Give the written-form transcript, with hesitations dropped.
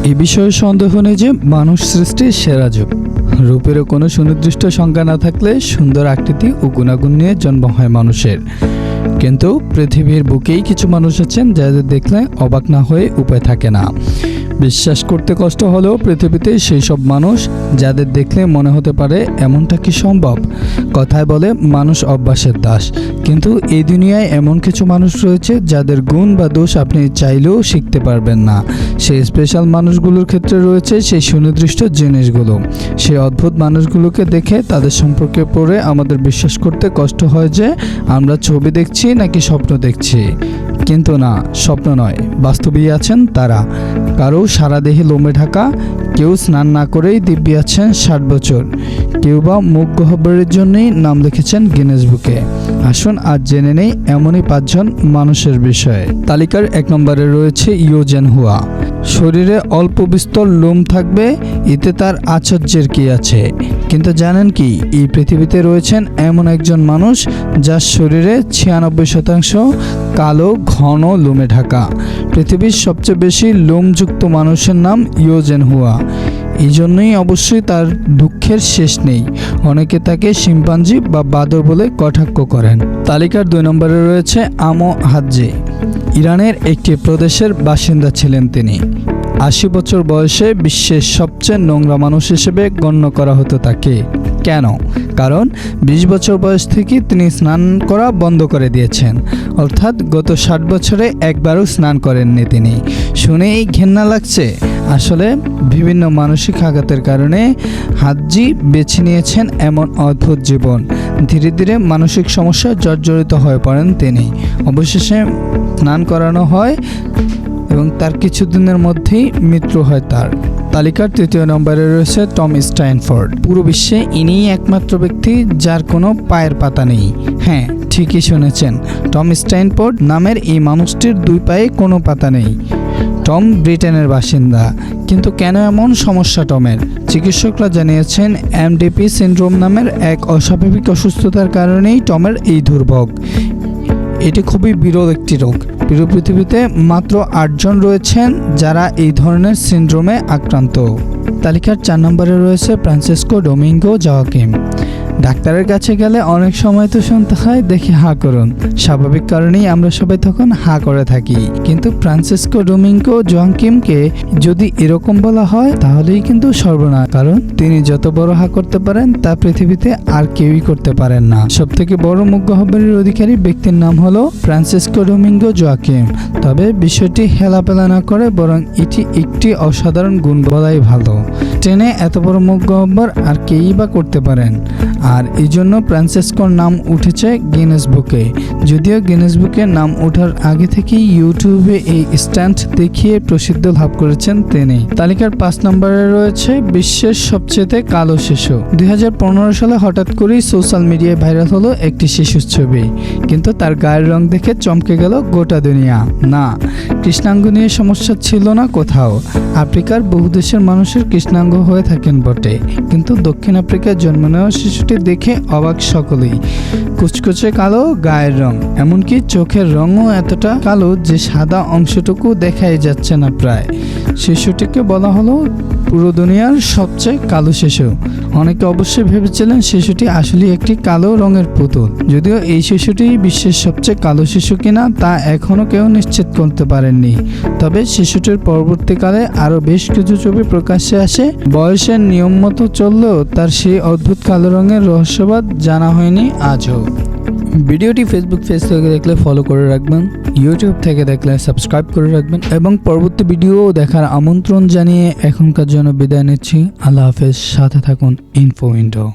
এ বিষয়ে সন্দেহ নেই যে মানুষ সৃষ্টির সেরা যুগ। রূপেরও কোনো সুনির্দিষ্ট সংজ্ঞা না থাকলে সুন্দর আকৃতি ও গুণাগুণ নিয়ে জন্ম হয় মানুষের। কিন্তু পৃথিবীর বুকেই কিছু মানুষ আছেন যাদের দেখলে অবাক না হয়ে উপায় থাকে না। বিশ্বাস করতে কষ্ট হলেও পৃথিবীতে সেই সব মানুষ যাদের দেখলে মনে হতে পারে এমনটা কি সম্ভব। কথায় বলে মানুষ অভ্যাসের দাস, কিন্তু এই দুনিয়ায় এমন কিছু মানুষ রয়েছে যাদের গুণ বা দোষ আপনি চাইলেও শিখতে পারবেন না। সেই স্পেশাল মানুষগুলোর ক্ষেত্রে রয়েছে সেই সুনির্দিষ্ট জিনিসগুলো। সেই অদ্ভুত মানুষগুলোকে দেখে তাদের সম্পর্কে পড়ে আমাদের বিশ্বাস করতে কষ্ট হয় যে আমরা ছবি দেখছি নাকি স্বপ্ন দেখছি। কিন্তু না, স্বপ্ন নয়, বাস্তবেই আছেন তারা। কারো সারা দেহে লোমে ঢাকা, কেউ স্নান না করেই দিব্যি আছেন 60 বছর, কেউ বা মুখ গহ্বরের জন্যই নাম লিখেছেন গিনেস বুকে। আসুন আজ জেনে নেই এমনই 5 জন মানুষের বিষয়ে। তালিকার 1 নম্বরে রয়েছে ইয়ো জেন হুয়া। শরীরে অল্প বিস্তর লোম থাকবে, এতে তার আশ্চর্যের কি আছে। কিন্তু জানেন কি, এই পৃথিবীতে রয়েছেন এমন একজন মানুষ যার শরীরে 96% কালো ঘন লোমে ঢাকা। পৃথিবীর সবচেয়ে বেশি লোমযুক্ত মানুষের নাম ইয়ো জেন হুয়া। এই জন্যই অবশ্যই তার দুঃখের শেষ নেই। অনেকে তাকে শিম্পাঞ্জি বা বাদর বলে কটাক্ষ করেন। তালিকার 2 নম্বরে রয়েছে আমো হাজ্জি। ইরানের একটি প্রদেশের বাসিন্দা ছিলেন তিনি। 80 বছর বয়সে বিশ্বের সবচেয়ে নোংরা মানুষ হিসেবে গণ্য করা হতো তাকে। কেন? কারণ 20 বছর বয়স থেকে তিনি স্নান করা বন্ধ করে দিয়েছেন। অর্থাৎ গত 60 বছরে একবারও স্নান করেননি তিনি। শুনেই ঘেন্না লাগছে। আসলে বিভিন্ন মানসিক আঘাতের কারণে হাজ্জি বেছে নিয়েছেন এমন অদ্ভুত জীবন। ধীরে ধীরে মানসিক সমস্যায় জর্জরিত হয়ে পড়েন তিনি। অবশেষে স্নান করানো হয় এবং তার কিছুদিনের মধ্যেই মৃত্যু হয় তার। তালিকার 3 নম্বরে রয়েছে টম স্টাইনফোর্ড। পুরো বিশ্বে ইনিই একমাত্র ব্যক্তি যার কোনো পায়ের পাতা নেই। হ্যাঁ, ঠিকই শুনেছেন, টম স্টাইনফোর্ড নামের এই মানুষটির 2 পায়ে কোনো পাতা নেই। টম ব্রিটেনের বাসিন্দা। কিন্তু কেন এমন সমস্যা টমের? চিকিৎসকরা জানিয়েছেন এমডিপি সিনড্রোম নামের এক অস্বাভাবিক অসুস্থতার কারণেই টমের এই দুর্ভোগ। এটি খুবই বিরল একটি রোগ। পুরো পৃথিবীতে মাত্র 8 জন রয়েছেন যারা এই ধরনের সিনড্রোমে আক্রান্ত। তালিকার 4 নম্বরে রয়েছে ফ্রান্সিসকো ডোমিঙ্গো জোয়াকিম। ডাক্তারের কাছে গেলে অনেক সময় তো শুনতে হয় দেখি হাঁ করুন। স্বাভাবিক কারণেই আমরা সবাই তখন হাঁ করে থাকি। কিন্তু ফ্রান্সিসকো ডোমিঙ্গো জোয়াকিমকে যদি এরকম বলা হয় তাহলেই কিন্তু সর্বনাশ। কারণ তিনি যত বড় হাঁ করতে পারেন তা পৃথিবীতে আর কেউই করতে পারেন না। সবথেকে বড় মুখ গহ্বরের অধিকারী ব্যক্তির নাম হলো ফ্রান্সিসকো ডোমিঙ্গো জোয়াকিম। তবে বিষয়টি হেলাপেলা না করে বরং এটি একটি অসাধারণ গুণ বলাই ভালো। ট্রেনে এত বড় মুখ গহ্বর আর কেই বা করতে পারেন। আর এই জন্য ফ্রান্সিসকোর নাম উঠেছে গিনেস বুকে। যদিও গিনেস বুকে নাম ওঠার আগে থেকেই ইউটিউবে এই স্ট্যান্ড দেখিয়ে প্রসিদ্ধ লাভ করেছেন তিনি। তালিকার 5 নম্বরে রয়েছে বিশ্বের সবচেয়ে কালো শিশু। 2015 সালে হঠাৎ করেই সোশ্যাল মিডিয়ায় ভাইরাল হলো একটি শিশুর ছবি। কিন্তু তার গায়ের রং দেখে চমকে গেল গোটা দুনিয়া। না, কৃষ্ণাঙ্গ নিয়ে সমস্যা ছিল না কোথাও। আফ্রিকার বহু দেশের মানুষের কৃষ্ণাঙ্গ হয়ে থাকেন বটে, কিন্তু দক্ষিণ আফ্রিকায় জন্ম নেওয়া শিশুটি দেখে অবাক সকলেই। কুচকুচে কালো গায়ের রং, এমনকি চোখের রঙও এতটা কালো যে সাদা অংশটুকু দেখাই যাচ্ছে না প্রায়। শিশুটিকে বলা হলো পুরো দুনিয়ার সবচেয়ে কালো শিশু। অনেকে অবশ্যই ভেবেছিলেন শিশুটি আসলে একটি কালো রঙের পুতুল। যদিও এই শিশুটি বিশ্বের সবচেয়ে কালো শিশু কিনা তা এখনো কেউ নিশ্চিত করতে পারেননি। তবে শিশুটির পরবর্তীকালে আরও বেশ কিছু ছবি প্রকাশ্যে আসে। বয়সের নিয়ম মতো চললেও তার সেই অদ্ভুত কালো রঙের রহস্যবাদ জানা হয়নি আজও। ভিডিওটি ফেসবুক পেজ থেকে দেখলে ফলো করে রাখবেন, ইউটিউব থেকে দেখলে সাবস্ক্রাইব করে রাখবেন এবং পরবর্তী ভিডিও দেখার আমন্ত্রণ জানিয়ে এখনকার জন্য বিদায় নিচ্ছি। আল্লাহ হাফেজ। সাথে থাকুন ইনফো উইন্ডো।